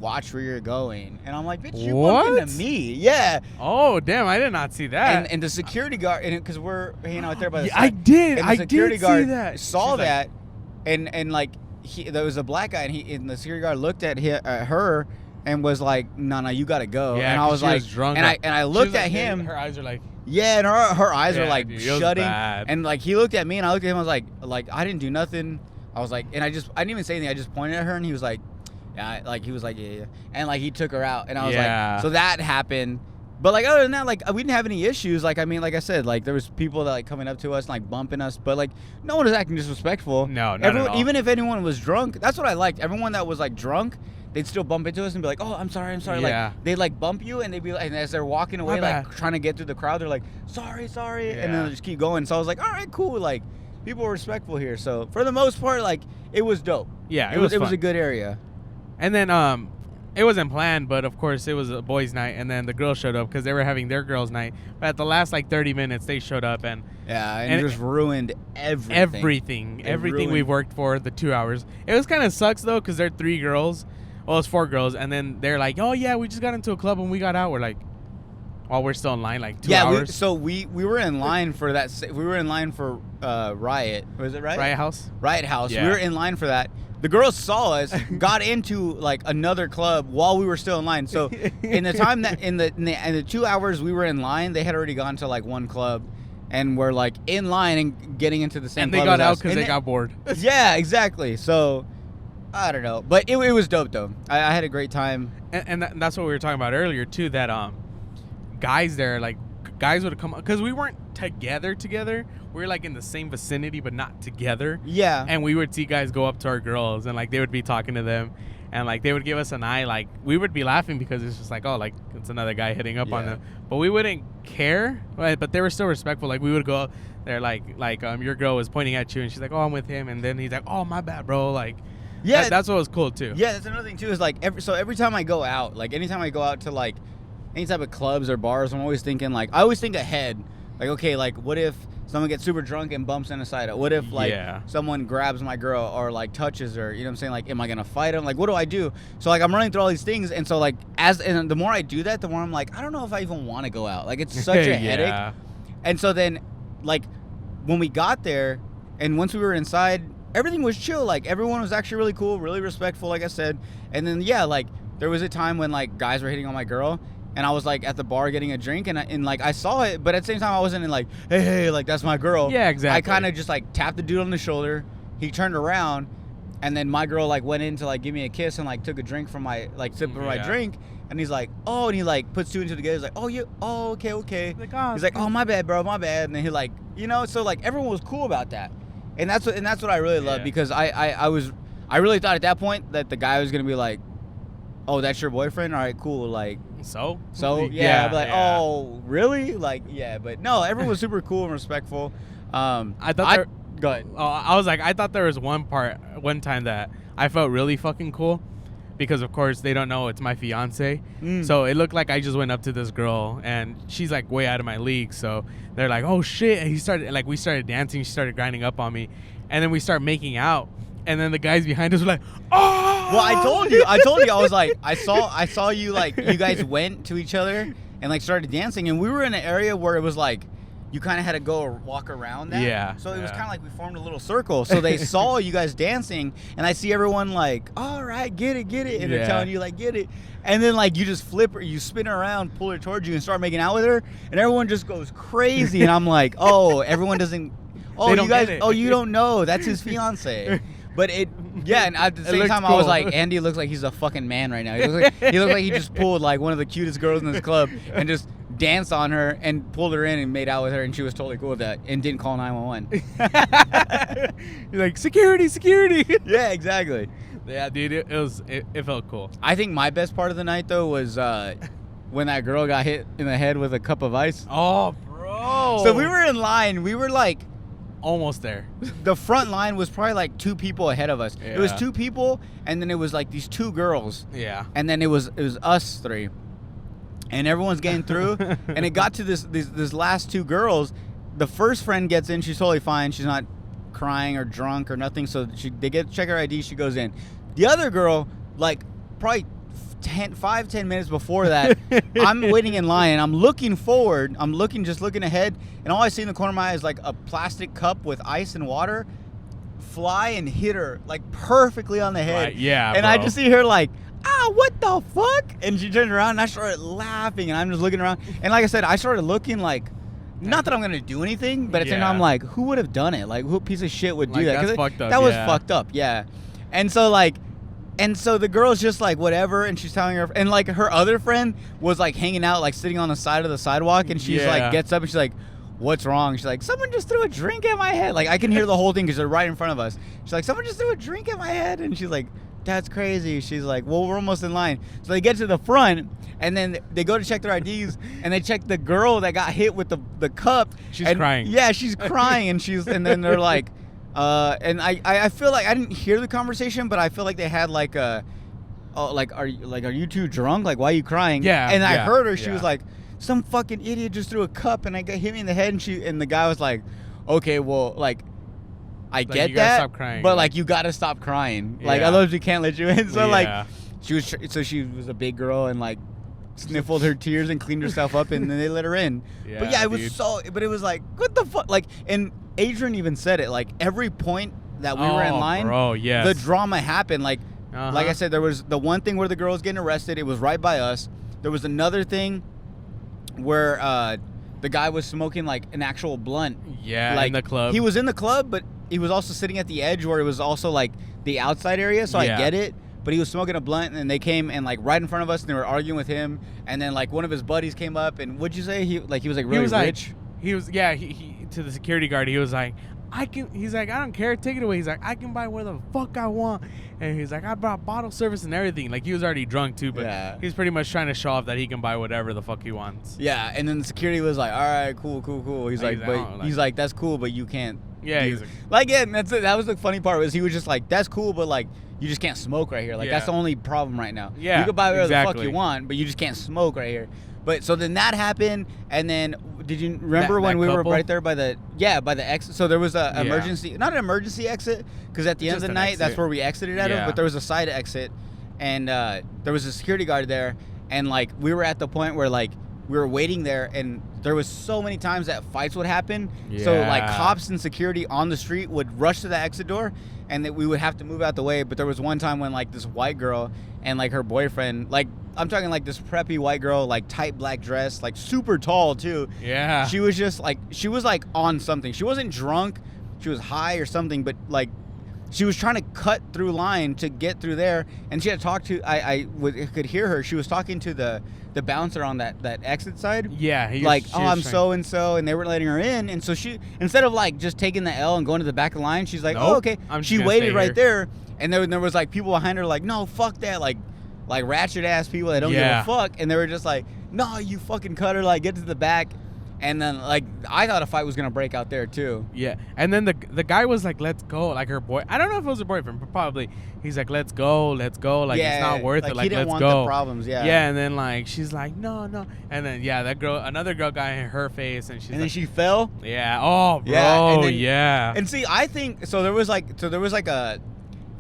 watch where you're going. And I'm like, bitch, you bumped into me. Yeah. Oh, damn, I did not see that. And the security guard, because we're hanging out there by the side. I did. And the security guard see that. saw that, and like, there was a black guy, and the security guard looked at her and was like, no, you got to go. Yeah, and I was like, drunk. And I looked at him. Her eyes are like. Yeah, and her eyes are like shutting. Bad. And like he looked at me, and I looked at him. I was like I didn't do nothing. I was like, and I didn't even say anything. I just pointed at her, and he was like, yeah, yeah. And like he took her out, and I was like, so that happened. But like other than that, like we didn't have any issues. Like I mean, like I said, like there was people that like coming up to us and like bumping us, but like no one was acting disrespectful. No, not at all. Even if anyone was drunk, that's what I liked. Everyone that was like drunk, they'd still bump into us and be like, oh, I'm sorry. Yeah. Like they'd like bump you, and they'd be like, and as they're walking away, like trying to get through the crowd, they're like, sorry, yeah. and then they'll just keep going. So I was like, all right, cool. Like people were respectful here. So for the most part, like it was dope. Yeah, it was a good area. And then it wasn't planned, but of course it was a boys' night, and then the girls showed up because they were having their girls' night. But at the last like 30 minutes, they showed up and it just ruined everything. Everything we've worked for the 2 hours. It was kind of sucks though because they're 3 girls, Well, it's 4 girls, and then they're like, "Oh yeah, we just got into a club when we got out." We're like, while we're still in line, like 2 hours. We were in line for that. We were in line for Riot. Was it Riot? Riot House. Riot House. Yeah. We were in line for that. The girls saw us, got into like another club while we were still in line. So in the time that in the 2 hours we were in line, they had already gone to like one club, and were like in line and getting into the same. And they club got as out us. because And they got bored. Yeah, exactly. So I don't know, but it was dope though. I had a great time. And that's what we were talking about earlier too. That guys there, like guys would come because we weren't together. We were like in the same vicinity, but not together. Yeah. And we would see guys go up to our girls, and like they would be talking to them, and like they would give us an eye. Like we would be laughing because it's just like, oh, like it's another guy hitting up on them. But we wouldn't care. Right? But they were still respectful. Like we would go there, like your girl was pointing at you, and she's like, oh, I'm with him, and then he's like, oh, my bad, bro. Like. Yeah, that's what was cool too. Yeah, that's another thing too. Is like every time I go out, like anytime I go out to like any type of clubs or bars, I'm always thinking like I always think ahead. Like okay, like what if someone gets super drunk and bumps in a side? What if like someone grabs my girl or like touches her? You know what I'm saying? Like, am I gonna fight him? Like, what do I do? So like I'm running through all these things, and so like and the more I do that, the more I'm like I don't know if I even want to go out. Like it's such a headache. And so then like when we got there, and once we were inside, everything was chill. Like everyone was actually really cool, really respectful, like I said. And then like there was a time when like guys were hitting on my girl, and I was like at the bar getting a drink, and like I saw it, but at the same time I wasn't in like hey like that's my girl. Yeah, exactly. I kind of just like tapped the dude on the shoulder. He turned around, and then my girl like went in to like give me a kiss and like took a drink from my like sip from my drink. And he's like, oh, and he like puts 2 and 2 together. He's like, oh, you, oh, okay. Like, oh, he's like, oh, my bad, bro, my bad. And then he like, you know, so like everyone was cool about that. And that's what I really love, because I really thought at that point that the guy was gonna be like, oh, that's your boyfriend? All right, cool. Like so yeah. I'd be like, oh, really? Like but no, everyone was super cool and respectful. I thought go ahead. Oh, I was like, I thought there was one time that I felt really fucking cool. Because of course they don't know it's my fiance, so it looked like I just went up to this girl and she's like way out of my league. So they're like, "Oh shit!" And we started dancing. She started grinding up on me, and then we start making out. And then the guys behind us were like, "Oh!" Well, I told you. I was like, I saw you like you guys went to each other and like started dancing, and we were in an area where it was like you kind of had to go or walk around that. Yeah. So it was kind of like we formed a little circle. So they saw you guys dancing, and I see everyone like, all right, get it. And they're telling you like, get it. And then like you just flip her, you spin her around, pull her towards you, and start making out with her. And everyone just goes crazy. And I'm like, oh, everyone doesn't. Oh, you guys. Oh, you don't know. That's his fiance. But and at the same time, cool. I was like, Andy looks like he's a fucking man right now. He looks like he just pulled like one of the cutest girls in this club and just danced on her and pulled her in and made out with her, and she was totally cool with that and didn't call 911. You're like, security. Yeah, exactly. Yeah, dude, it felt cool. I think my best part of the night though was when that girl got hit in the head with a cup of ice. Oh, bro. So we were in line. We were like almost there. The front line was probably like 2 people ahead of us. Yeah. It was 2 people, and then it was like these 2 girls. Yeah. And then it was us 3. And everyone's getting through, and it got to this last 2 girls. The first friend gets in, she's totally fine. She's not crying or drunk or nothing. So they get to check her ID. She goes in. The other girl, like probably 5-10 minutes before that, I'm waiting in line and I'm looking forward. Just looking ahead, and all I see in the corner of my eye is like a plastic cup with ice and water fly and hit her like perfectly on the head. Right, yeah. And bro. I just see her like, what the fuck? And she turned around and I started laughing, and I'm just looking around. And like I said, I started looking like, not that I'm gonna do anything, but at the same time I'm like, who would have done it? Like, who piece of shit would do like, that? That's fucked up. That was fucked up, yeah. And so the girl's just like whatever, and she's telling her, and like her other friend was like hanging out, like sitting on the side of the sidewalk, and she's like gets up and she's like, what's wrong? She's like, someone just threw a drink at my head. Like I can hear the whole thing because they're right in front of us. She's like, someone just threw a drink at my head, and she's like, that's crazy. She's like, well, we're almost in line. So they get to the front, and then they go to check their IDs, and they check the girl that got hit with the cup. She's crying. Yeah, she's crying, and then they're like, and I feel like I didn't hear the conversation, but I feel like they had like a, are you too drunk? Like, why are you crying? Yeah. And I heard her. She was like, some fucking idiot just threw a cup and hit me in the head, and the guy was like, okay, well, like, I get you gotta that, stop crying. but like you gotta stop crying. Like otherwise we can't let you in. So she was a big girl and like sniffled her tears and cleaned herself up, and then they let her in. Yeah, but yeah, it was dude. but it was like, what the fuck? Like, and Adrian even said it. Like every point that we were in line, bro, yes. the drama happened. Like I said, there was the one thing where the girl was getting arrested. It was right by us. There was another thing where the guy was smoking like an actual blunt. Yeah, like, in the club. He was in the club, but he was also sitting at the edge where it was also like the outside area. So Yeah. I get it. But he was smoking a blunt, and they came and like right in front of us, and they were arguing with him. And then like one of his buddies came up, and what'd you say? He was like really rich. He was he to the security guard. He was like, he's like, I don't care, take it away. He's like, I can buy where the fuck I want. And he's like, I brought bottle service and everything. Like he was already drunk too, but Yeah. he's pretty much trying to show off that he can buy whatever the fuck he wants. Yeah, and then the security was like, all right, cool. He's like, He's but out, like- he's like, that's cool, but you can't. Yeah, do- he's like- like yeah, that's it. That was the funny part was he was just like, that's cool, but like you just can't smoke right here. Like that's the Yeah. only problem right now. Yeah, you can buy whatever the fuck exactly. you want, but you just can't smoke right here. But so then that happened, and then did you remember when that we were couple? right there by the exit? So there was a Yeah. emergency, not an emergency exit, because at the end of Just the an night that's exit. where we exited out of. Yeah. But there was a side exit, and there was a security guard there, and like we were at the point where like we were waiting there, and there was so many times that fights would happen. So like Yeah. cops and security on the street would rush to the exit door, and that we would have to move out the way. But there was one time when like this white girl and like her boyfriend, like I'm talking like this preppy white girl, like tight black dress, like super tall too. Yeah. She was just like, she was like on something. She wasn't drunk, she was high or something, but like she was trying to cut through line to get through there, and she had talked to could hear her. She was talking to the bouncer on that exit side. Yeah. He was- Like, she oh, was I'm trying- so and so, and they weren't letting her in, and so she, instead of like just taking the L and going to the back of the line, she's like, oh Nope. okay. I'm just She gonna waited stay right here. there, and there was like people behind her like, no, fuck that, like ratchet ass people that don't Yeah. give a fuck, and they were just like, no, you fucking cut her, like get to the back, and then like I thought a fight was gonna break out there too. Yeah, and then the guy was like, "Let's go!" Like her boy, I don't know if it was her boyfriend, but probably he's like, "Let's go!" Like yeah, it's not worth it. Like he didn't let's want go. the problems. Yeah. Yeah, and then like she's like, "No," and then yeah, that girl, another girl got in her face, and she's And then like, she fell. "Yeah, oh bro, Yeah, and then- yeah." And see, I think so. There was like a.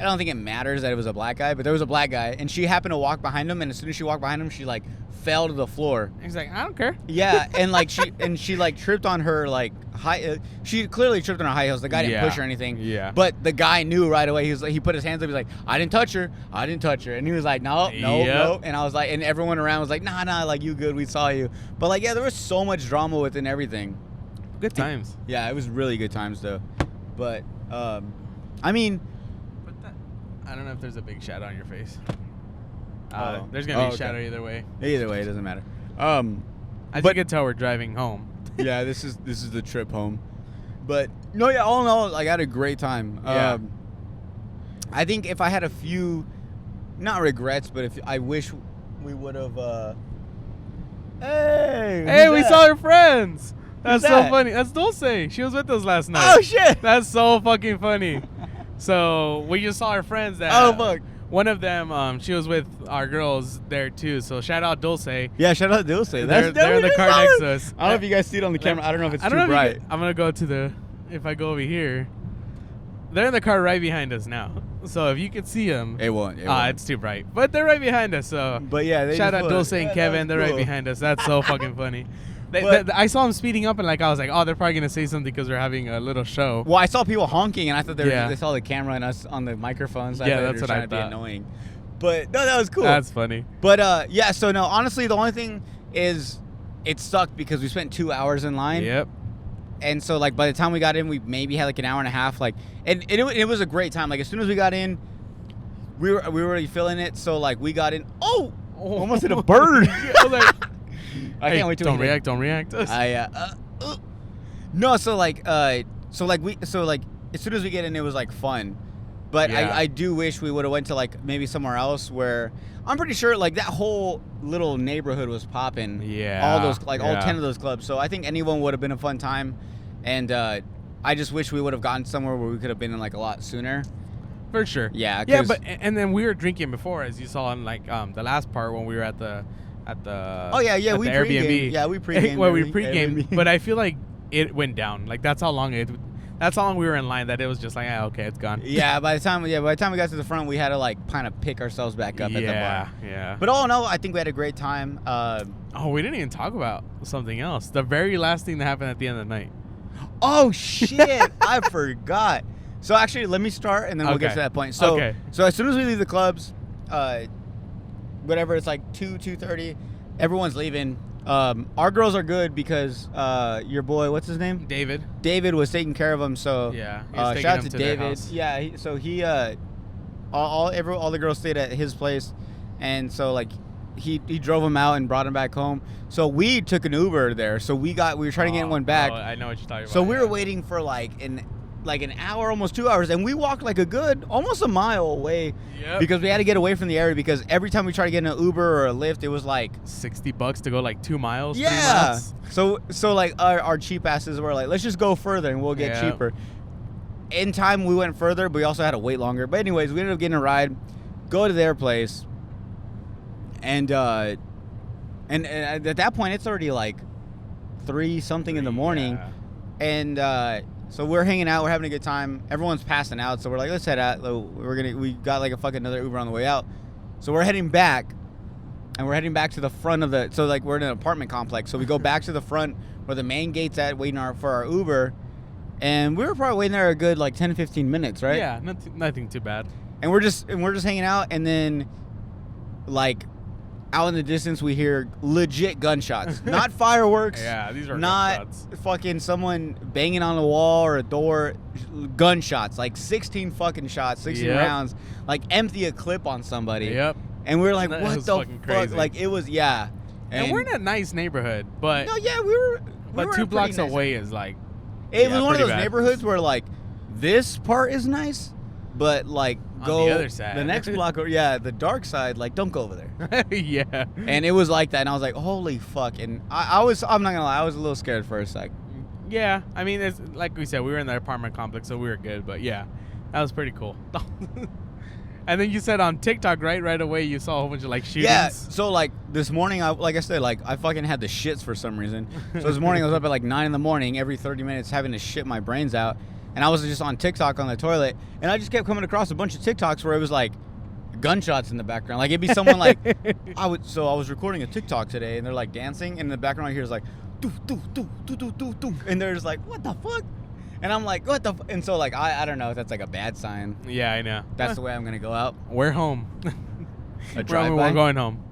I don't think it matters that it was a black guy, but there was a black guy, and she happened to walk behind him, and as soon as she walked behind him, she like fell to the floor. He's like, "I don't care." Yeah, and like she like tripped on her like high. She clearly tripped on her high heels. The guy didn't Yeah. push her or anything. Yeah. But the guy knew right away. He was like, he put his hands up. He's like, I didn't touch her. And he was like, no. Yep. And I was like, and everyone around was like, nah, like you good. We saw you. But like, yeah, there was so much drama within everything. Good times. Yeah, it was really good times though. But I mean, But I don't know if there's a big shadow on your face. Oh. There's gonna be a okay. shadow either way. either way, it doesn't matter. As But- you can tell, we're driving home. Yeah, this is the trip home. But no, yeah, all in all, like, I had a great time. Yeah. I think if I had a few, not regrets, but if I wish we would have. Hey, Hey, who's we that? saw her friends. That's so that? funny. That's Dulce. She was with us last night. Oh shit! That's so fucking funny. So we just saw our friends. That Oh fuck! One of them, she was with our girls there too. So shout out Dulce. Yeah, shout out to Dulce. They're in the car next to us. I don't know if you guys see it on the camera. I don't know if it's I don't too know if bright. I'm gonna go to the. If I go over here, they're in the car right behind us now. So if you could see them, It won't. It won't. it's too bright. But they're right behind us. So But yeah, they shout just out put- Dulce and Yeah, that Kevin. was They're right cool. behind us. That's so fucking funny. But- I saw them speeding up and like I was like, oh, they're probably gonna say something because we're having a little show. Well, I saw people honking, and I thought Yeah. they saw the camera and us on the microphones. So Yeah, I thought they that's were what I trying to be thought. annoying. But no, that was cool. That's funny. But yeah, so no, honestly, the only thing is it sucked because we spent 2 hours in line. Yep. And so like by the time we got in, we maybe had like an hour and a half. Like, and it was a great time. Like as soon as we got in, we were already feeling it. So like we got in. Oh, almost hit a bird. I was like, I hey, can't wait to don't react. Don't react. No, so like as soon as we get in, it was like fun. But Yeah. I do wish we would have went to like maybe somewhere else where I'm pretty sure like that whole little neighborhood was popping. Yeah, All those all yeah. 10 of those clubs. So I think anyone would have been a fun time, and I just wish we would have gotten somewhere where we could have been in like a lot sooner. For sure. Yeah. Yeah, 'cause- but and then we were drinking before, as you saw in like the last part when we were at the Oh yeah, at we the pre-gamed. Airbnb. Yeah, we pre-gamed. well, we everything. pre-gamed, but I feel like it went down. Like that's how long it. That's how long we were in line that it was just like, okay, it's gone. Yeah, by the time we got to the front, we had to like kind of pick ourselves back up at the bar. Yeah. But all in all, I think we had a great time. Oh, we didn't even talk about something else. The very last thing that happened at the end of the night. Oh shit, I forgot. So actually, let me start and then we'll get to that point. So so as soon as we leave the clubs, whatever, it's like 2:30, everyone's leaving. Our girls are good because your boy, what's his name? David was taking care of them. So yeah, shout out to David. Yeah, he all the girls stayed at his place, and so like he drove them out and brought them back home. So we took an Uber there. So we were trying to get one back. Oh, I know what you're talking about. So we were waiting for like an hour, almost 2 hours, and we walked like a good almost a mile away because we had to get away from the area because every time we tried to get an Uber or a Lyft, it was like $60 to go like 2 miles. Yeah. So like our cheap asses were like, let's just go further and we'll get cheaper. In time, we went further, but we also had to wait longer. But anyways, we ended up getting a ride, go to their place, and at that point, it's already like 3-something in the morning, and so we're hanging out, we're having a good time. Everyone's passing out, so we're like, let's head out. We got like a fucking another Uber on the way out, so we're heading back, and we're heading back to the front of the. So like we're in an apartment complex, so we go back to the front where the main gate's at, waiting for our Uber, and we were probably waiting there a good like 10-15 minutes, right? Yeah, nothing too bad. And we're just hanging out, and then like out in the distance we hear legit gunshots, not fireworks. Yeah, these are not gunshots. Fucking someone banging on a wall or a door. Gunshots, like 16 fucking shots, 16 rounds, like empty a clip on somebody. Yep. And we were like, That what was the fucking fuck? crazy. Like it was, yeah. And we're in a nice neighborhood, but no, yeah, we were. But 2 blocks away is like. It was one of those bad. neighborhoods where like this part is nice, but like go on the other side, the next block, the dark side, like don't go over there. Yeah. And it was like that, and I was like, holy fuck. And I'm not gonna lie, I was a little scared for a sec. Yeah, I mean, it's like we said, we were in the apartment complex, so we were good. But yeah, that was pretty cool. And then you said on TikTok, right away, you saw a whole bunch of like shootings. Yeah. So like this morning, I fucking had the shits for some reason. So this morning I was up at like 9 in the morning, every 30 minutes having to shit my brains out. And I was just on TikTok on the toilet, and I just kept coming across a bunch of TikToks where it was like gunshots in the background. Like it'd be someone like, I was recording a TikTok today, and they're like dancing, and in the background I hear is like, doo, doo, doo, doo, doo, doo, doo. And they're just like, what the fuck? And I'm like, what the? And so like I don't know if that's like a bad sign. Yeah, I know. That's the way I'm gonna go out. We're home. A drive-by? We're going home.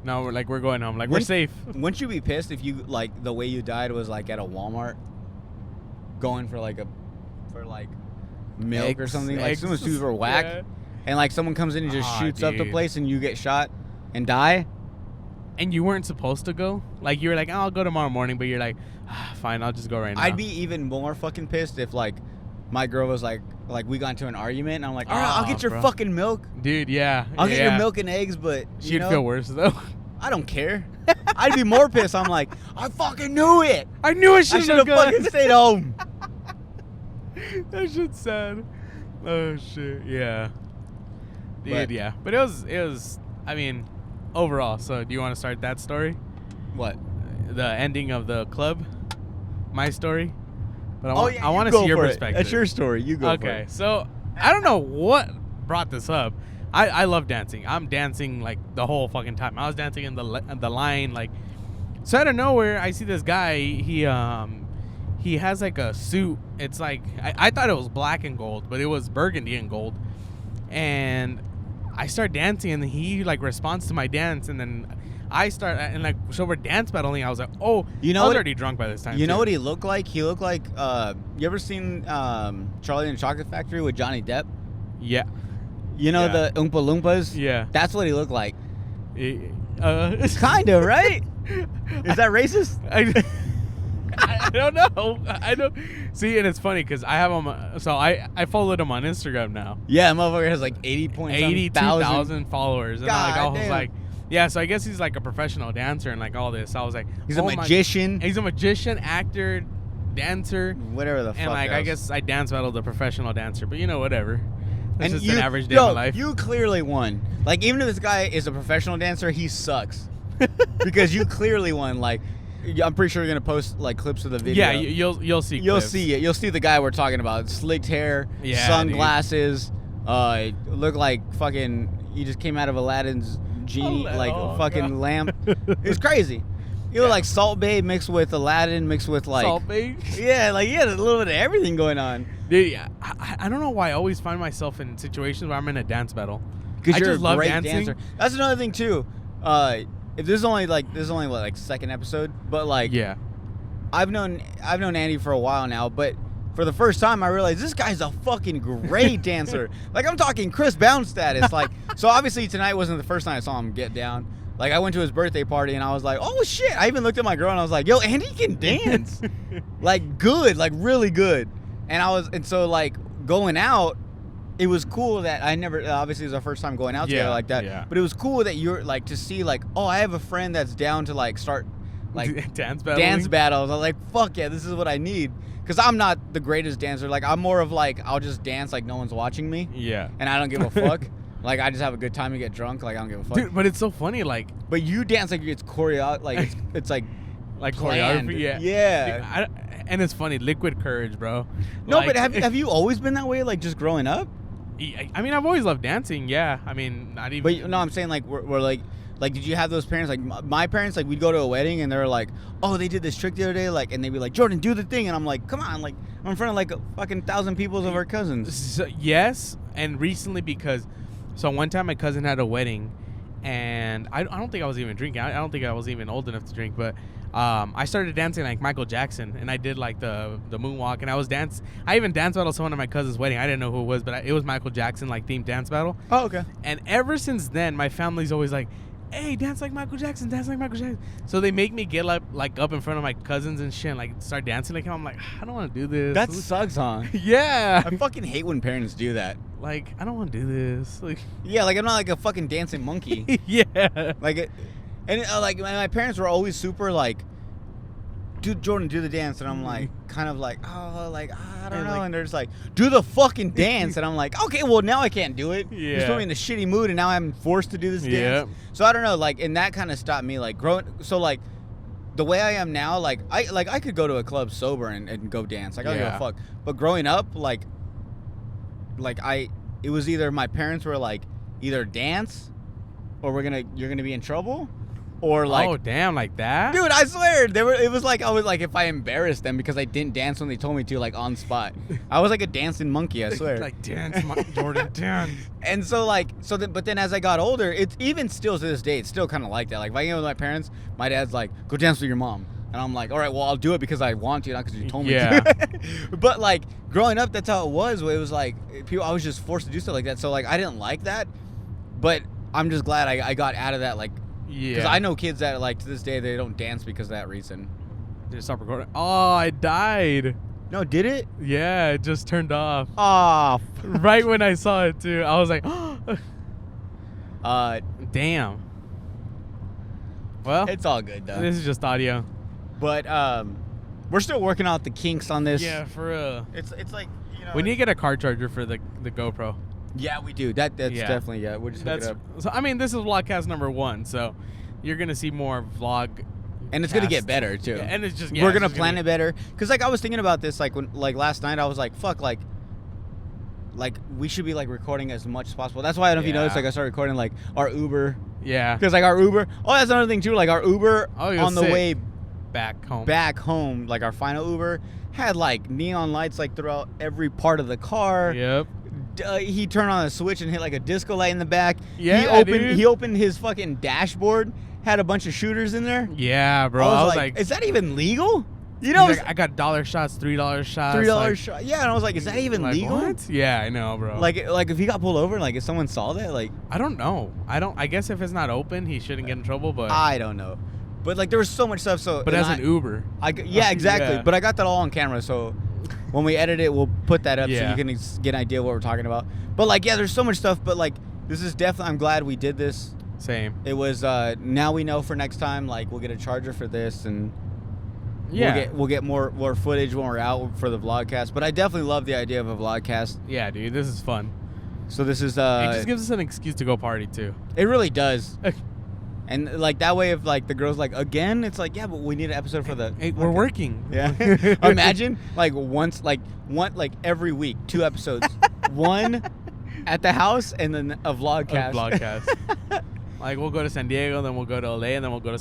No, we're going home. Like we're safe. Wouldn't you be pissed if you like the way you died was like at a Walmart, going for like milk or something? Like someone's super whack, and like someone comes in and just shoots up the place, and you get shot and die. And you weren't supposed to go? Like, you were like, oh, I'll go tomorrow morning, but you're like, fine, I'll just go right now. I'd be even more fucking pissed if, like, my girl was like we got into an argument, and I'm like, all right, I'll get your fucking milk. Dude, yeah. I'll get your milk and eggs, but, She'd feel worse, though. I don't care. I'd be more pissed. I'm like, I fucking knew it. I knew I should should have fucking stayed home. That shit's sad. Oh, shit. Yeah. Dude, yeah. But it was, I mean... Overall, so do you want to start that story? What? The ending of the club? My story? But I want to see your perspective. That's your story. You go for it. Okay, so I don't know what brought this up. I love dancing. I'm dancing like the whole fucking time. I was dancing in the line, like. So out of nowhere, I see this guy. He has like a suit. It's like I thought it was black and gold, but it was burgundy and gold. And I start dancing, and he like responds to my dance, and then I start, and like, so we're dance battling. I was like, oh, I was already drunk by this time. You know what he looked like? He looked like, you ever seen Charlie and the Chocolate Factory with Johnny Depp? Yeah. You know the Oompa Loompas? Yeah. That's what he looked like. Kind of, right? Is that racist? I don't know. I don't see, and it's funny because I have him. So I followed him on Instagram now. Yeah, motherfucker has like 82,000 followers, and I was like, yeah. So I guess he's like a professional dancer and like all this. So I was like, he's a magician. He's a magician, actor, dancer, whatever the fuck. And like, else. I guess I dance battled the professional dancer, but you know, whatever. It's and just an average day of my life. You clearly won. Like, even if this guy is a professional dancer, he sucks because you clearly won. Like. I'm pretty sure you're gonna post like clips of the video. Yeah, you'll see. You'll clips. see it. You'll see the guy we're talking about. Slicked hair, Yeah, sunglasses. Looked like fucking. He just came out of Aladdin's genie, like Oh, fucking God. lamp. It's crazy. You know, like Salt Bae mixed with Aladdin, mixed with like. Salt Bae. Yeah, like a little bit of everything going on. Dude, yeah, I don't know why I always find myself in situations where I'm in a dance battle. Because I you're just a love great dancing. dancer. That's another thing too. If this is only what, like second episode, but like Yeah. I've known Andy for a while now, but for the first time I realized this guy's a fucking great dancer. Like I'm talking Chris Bound status. Like so obviously tonight wasn't the first time I saw him get down. Like I went to his birthday party and I was like, oh shit. I even looked at my girl and I was like, yo, Andy can dance. Like good, like really good. And so like going out, it was cool that I never, obviously it was our first time going out together like that. Yeah. But it was cool that you're like to see like, oh, I have a friend that's down to like start like dance battle. dance battles. I was like, fuck yeah, this is what I need. Because I'm not the greatest dancer. Like I'm more of like, I'll just dance like no one's watching me. Yeah. And I don't give a fuck. Like I just have a good time and get drunk. Like I don't give a fuck. Dude, but it's so funny, like But you dance like it's choreo, like it's like planned. choreography. Yeah. Yeah. Dude, and it's funny, liquid courage, bro. No, Like, but have you always been that way? Like just growing up? I mean, I've always loved dancing. Yeah. I mean, not even. But no, I'm saying like we're like did you have those parents like my parents like we'd go to a wedding and they were like, oh, they did this trick the other day, like, and they'd be like, Jordan, do the thing, and I'm like, come on, like I'm in front of like a fucking 1,000 people of our cousins. So, yes, and recently because, so one time my cousin had a wedding, and I don't think I was even drinking. I don't think I was even old enough to drink, but I started dancing like Michael Jackson, and I did like the moonwalk, and I even dance battled someone at my cousin's wedding. I didn't know who it was, but it was Michael Jackson like themed dance battle. Oh, okay. And ever since then, my family's always like, hey, dance like Michael Jackson, dance like Michael Jackson. So they make me get up in front of my cousins and shit, and like start dancing like him. I'm like, I don't want to do this. That sucks, huh? Yeah. I fucking hate when parents do that. Like, I don't want to do this. Like, Yeah, like I'm not like a fucking dancing monkey. yeah. Like, like my parents were always super like, dude, Jordan, do the dance, and I'm like, kind of like, oh, like I don't And, know, like- and they're just like, do the fucking dance, and I'm like, okay, well now I can't do it. You just Yeah. put me in a shitty mood, and now I'm forced to do this dance. So I don't know, like, and that kind of stopped me, like growing. So like, the way I am now, like I could go to a club sober and go dance, like I don't give a Yeah. fuck. But growing up, like it was either my parents were like, either dance, or you're gonna be in trouble. Or like, oh, damn, like that? dude, I swear, it was like I was like if I embarrassed them because I didn't dance when they told me to, like on spot. I was like a dancing monkey, I swear. Like, dance, Jordan, dance. And so but then as I got older, it's even still to this day, it's still kind of like that. Like if I get with my parents, my dad's like, go dance with your mom. And I'm like, all right, well, I'll do it because I want to, not because you told me to. But like growing up, that's how it was. Where it was like I was just forced to do stuff like that. So like I didn't like that, but I'm just glad I got out of that. Like, Yeah. because I know kids that like to this day they don't dance because of that reason. Did it stop recording? Oh, I died. No, did it? Yeah, it just turned off. Oh, Right when I saw it, too. I was like, damn. Well, it's all good though. this is just audio. But we're still working out the kinks on this. Yeah, for real. It's like, you know. We need to get a car charger for the GoPro. Yeah, we do. That's Yeah. definitely, yeah. We'll just hook it That's up. so. I mean, this is Vlogcast number 1, so you're gonna see more vlog. And it's gonna get cast. better too. Yeah, and it's just we're gonna plan it better. Cause like I was thinking about this, like when last night I was like, fuck, like we should be like recording as much as possible. That's why I don't know if you Yeah. noticed, like I started recording like our Uber. Yeah. Cause like our Uber. Oh, that's another thing too. Like our Uber Oh, on the sick. way Back home. like our final Uber had like neon lights like throughout every part of the car. Yep. He turned on a switch and hit like a disco light in the back. Yeah, he opened his fucking dashboard, had a bunch of shooters in there. Yeah, bro. I was like, is that even legal? You know, he's like, I got $1 shots, $3 shots. $3 like, shot. Yeah, and I was like, is that even like, legal? What? Yeah, I know, bro. Like if he got pulled over, like if someone saw that, like I don't know. I guess if it's not open, he shouldn't get in trouble. But I don't know. But like there was so much stuff. So but and as an Uber, yeah, exactly. Yeah. But I got that all on camera, so when we edit it, we'll put that up so Yeah. you can get an idea of what we're talking about. But like, yeah, there's so much stuff. But like, this is definitely. I'm glad we did this. same. It was. Now we know for next time. Like, we'll get a charger for this, and Yeah. we'll get more footage when we're out for the vlogcast. But I definitely love the idea of a vlogcast. Yeah, dude, this is fun. So this is. It just gives us an excuse to go party too. It really does. And like that way, if like the girl's like again, it's like yeah, but we need an episode for the. Hey, we're working. Yeah. Imagine like once, like every week, 2 episodes, one at the house and then a vlogcast. Like we'll go to San Diego, then we'll go to LA, and then we'll go to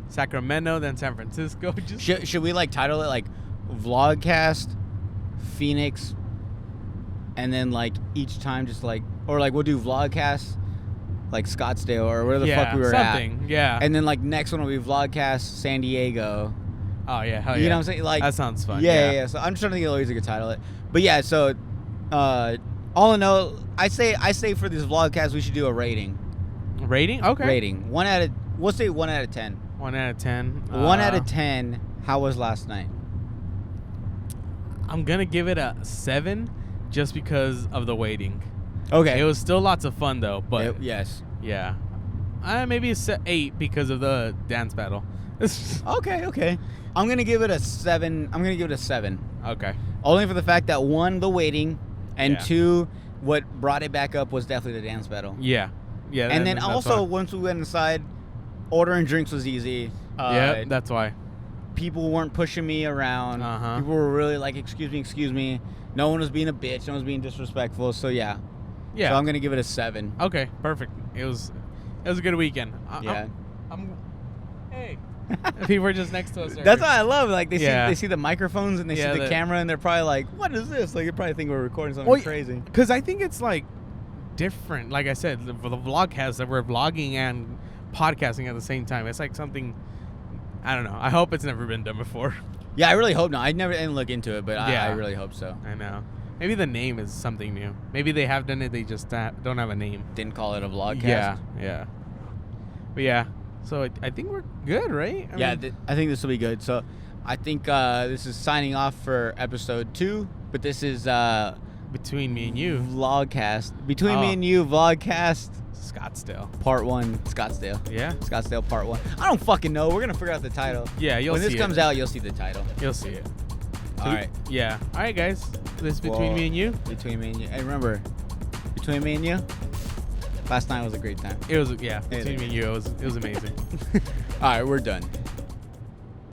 Sacramento, then San Francisco. Just Should we like title it like Vlogcast, Phoenix, and then like each time just like, or like we'll do Vlogcast, like Scottsdale or where the fuck we were something. at. Yeah. And then like next one will be Vlogcast San Diego. Oh yeah, hell You yeah. know what I'm saying? Like that sounds fun. Yeah. So I'm just trying to think of ways we could title it. But yeah, so all in all, I say for this Vlogcast we should do a rating. Rating? Okay. Rating. We'll say 1 out of 10. 1 out of 10. 1 out of 10. How was last night? I'm gonna give it a 7, just because of the waiting. Okay. It was still lots of fun though, but yes. yeah, maybe 8 because of the dance battle. Okay. I'm gonna give it a 7. Okay. Only for the fact that 1, the waiting, and Yeah. 2, what brought it back up was definitely the dance battle. Yeah. And then that's also why. once we went inside, ordering drinks was easy. Yeah, that's why. People weren't pushing me around. Uh-huh. People were really like, excuse me. No one was being a bitch. No one was being disrespectful. So yeah. Yeah. So I'm gonna give it a 7. Okay, perfect. It was a good weekend. Yeah. Hey. People were just next to us. That's what I love. Like Yeah. they see the microphones and they Yeah, see the the- camera and they're probably like, "What is this?" Like they probably think we're recording something crazy. Because I think it's like different. Like I said, for the vlogcast, that we're vlogging and podcasting at the same time. It's like something. I don't know. I hope it's never been done before. Yeah, I really hope not. I didn't look into it, but Yeah. I really hope so. I know. Maybe the name is something new. Maybe they have done it. They just don't have a name. Didn't call it a vlogcast. Yeah. But yeah. So I think we're good, right? I think this will be good. So I think this is signing off for episode 2, but this is Between me and you, Vlogcast. Between me Oh. and you, Vlogcast Scottsdale. Part 1, Scottsdale. Yeah. Scottsdale Part 1. I don't fucking know. We're going to figure out the title. Yeah, you'll when see this comes out, you'll see the title. You'll see it. All right. Yeah. All right, guys. This is Between Me and You. Between me and you. And remember, between me and you, last night was a great time. It was, yeah. Between Me and You, it was amazing. All right, we're done.